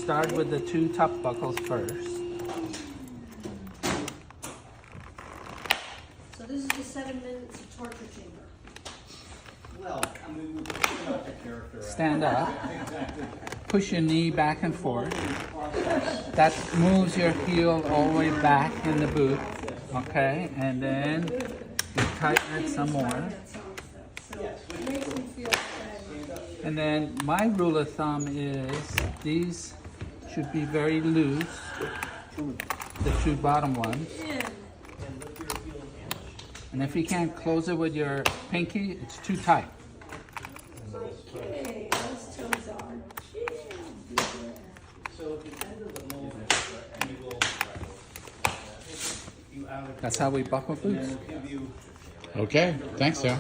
start with the 2 top buckles first. So this is the 7 minutes of torture chamber. Well, I mean, we're not the character. Stand up. Exactly. Push your knee back and forth. That moves your heel all the way back in the boot. Okay, and then you tighten it some more. So it makes me feel bad. And then my rule of thumb is these should be very loose, the 2 bottom ones. And if you can't close it with your pinky, it's too tight. Okay, those toes are. So at the end of the moment, we will you out. That's how we buckle boots. We'll give you Okay, thanks, sir.